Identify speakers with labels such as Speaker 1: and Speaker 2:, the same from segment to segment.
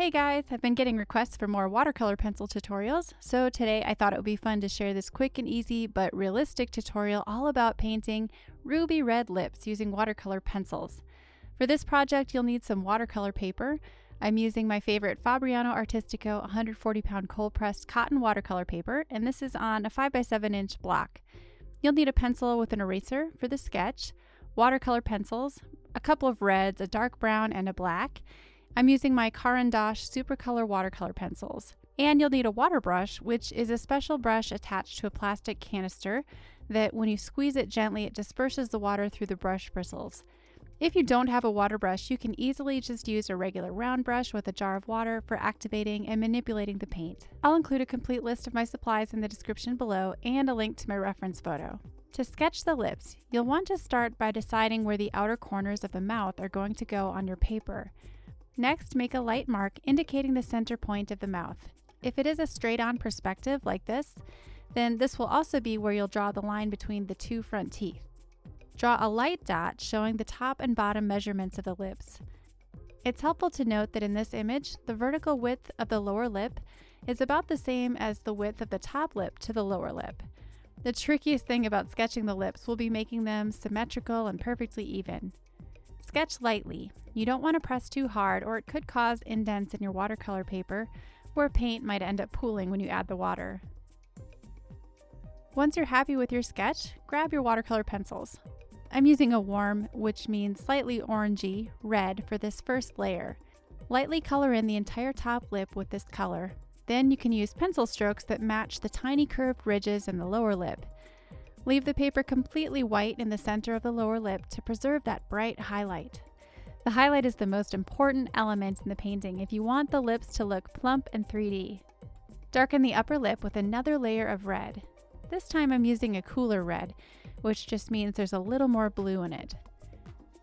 Speaker 1: Hey guys, I've been getting requests for more watercolor pencil tutorials, so today I thought it would be fun to share this quick and easy but realistic tutorial all about painting ruby red lips using watercolor pencils. For this project, you'll need some watercolor paper. I'm using my favorite Fabriano Artistico 140-pound cold-pressed cotton watercolor paper, and this is on a 5x7-inch block. You'll need a pencil with an eraser for the sketch, watercolor pencils, a couple of reds, a dark brown, and a black. I'm using my Caran D'ache Supracolor watercolor pencils. And you'll need a water brush, which is a special brush attached to a plastic canister that when you squeeze it gently, it disperses the water through the brush bristles. If you don't have a water brush, you can easily just use a regular round brush with a jar of water for activating and manipulating the paint. I'll include a complete list of my supplies in the description below and a link to my reference photo. To sketch the lips, you'll want to start by deciding where the outer corners of the mouth are going to go on your paper. Next, make a light mark indicating the center point of the mouth. If it is a straight-on perspective like this, then this will also be where you'll draw the line between the two front teeth. Draw a light dot showing the top and bottom measurements of the lips. It's helpful to note that in this image, the vertical width of the lower lip is about the same as the width of the top lip to the lower lip. The trickiest thing about sketching the lips will be making them symmetrical and perfectly even. Sketch lightly. You don't want to press too hard or it could cause indents in your watercolor paper where paint might end up pooling when you add the water. Once you're happy with your sketch, grab your watercolor pencils. I'm using a warm, which means slightly orangey, red for this first layer. Lightly color in the entire top lip with this color. Then you can use pencil strokes that match the tiny curved ridges in the lower lip. Leave the paper completely white in the center of the lower lip to preserve that bright highlight. The highlight is the most important element in the painting if you want the lips to look plump and 3D. Darken the upper lip with another layer of red. This time I'm using a cooler red, which just means there's a little more blue in it.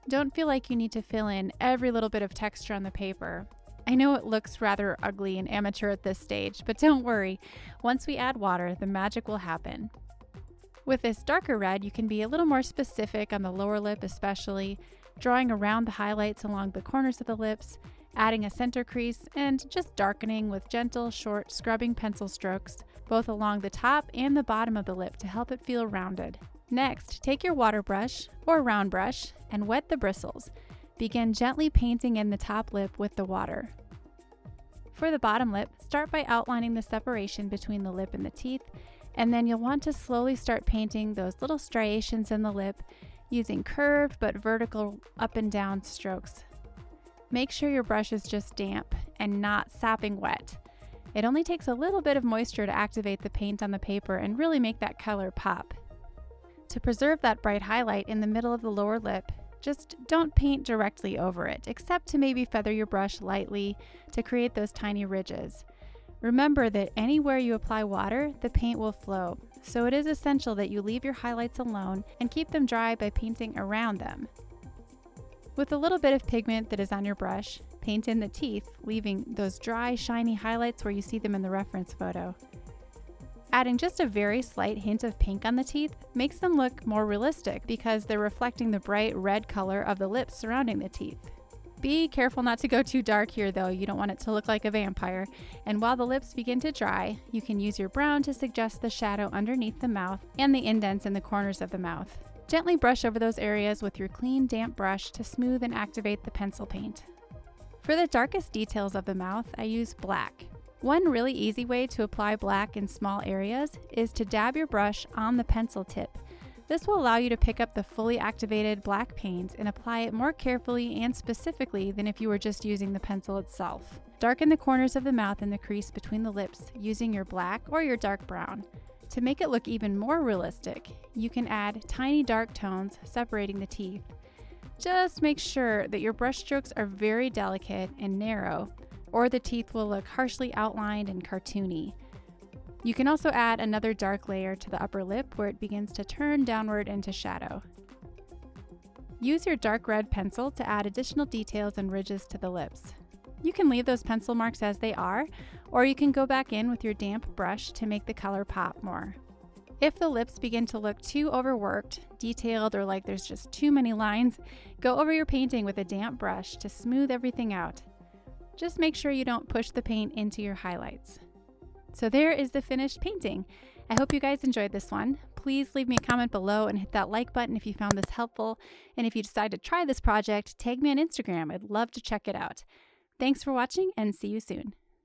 Speaker 1: Don't feel like you need to fill in every little bit of texture on the paper. I know it looks rather ugly and amateur at this stage, but don't worry. Once we add water, the magic will happen. With this darker red, you can be a little more specific on the lower lip especially, drawing around the highlights along the corners of the lips, adding a center crease, and just darkening with gentle, short, scrubbing pencil strokes, both along the top and the bottom of the lip to help it feel rounded. Next, take your water brush, or round brush, and wet the bristles. Begin gently painting in the top lip with the water. For the bottom lip, start by outlining the separation between the lip and the teeth, and then you'll want to slowly start painting those little striations in the lip using curved but vertical up and down strokes. Make sure your brush is just damp and not sopping wet. It only takes a little bit of moisture to activate the paint on the paper and really make that color pop. To preserve that bright highlight in the middle of the lower lip, just don't paint directly over it, except to maybe feather your brush lightly to create those tiny ridges. Remember that anywhere you apply water, the paint will flow, so it is essential that you leave your highlights alone and keep them dry by painting around them. With a little bit of pigment that is on your brush, paint in the teeth, leaving those dry, shiny highlights where you see them in the reference photo. Adding just a very slight hint of pink on the teeth makes them look more realistic because they're reflecting the bright red color of the lips surrounding the teeth. Be careful not to go too dark here though, you don't want it to look like a vampire. And while the lips begin to dry, you can use your brown to suggest the shadow underneath the mouth and the indents in the corners of the mouth. Gently brush over those areas with your clean, damp brush to smooth and activate the pencil paint. For the darkest details of the mouth, I use black. One really easy way to apply black in small areas is to dab your brush on the pencil tip. This will allow you to pick up the fully activated black paint and apply it more carefully and specifically than if you were just using the pencil itself. Darken the corners of the mouth and the crease between the lips using your black or your dark brown. To make it look even more realistic, you can add tiny dark tones separating the teeth. Just make sure that your brush strokes are very delicate and narrow, or the teeth will look harshly outlined and cartoony. You can also add another dark layer to the upper lip where it begins to turn downward into shadow. Use your dark red pencil to add additional details and ridges to the lips. You can leave those pencil marks as they are, or you can go back in with your damp brush to make the color pop more. If the lips begin to look too overworked, detailed, or like there's just too many lines, go over your painting with a damp brush to smooth everything out. Just make sure you don't push the paint into your highlights. So there is the finished painting. I hope you guys enjoyed this one. Please leave me a comment below and hit that like button if you found this helpful. And if you decide to try this project, tag me on Instagram. I'd love to check it out. Thanks for watching and see you soon.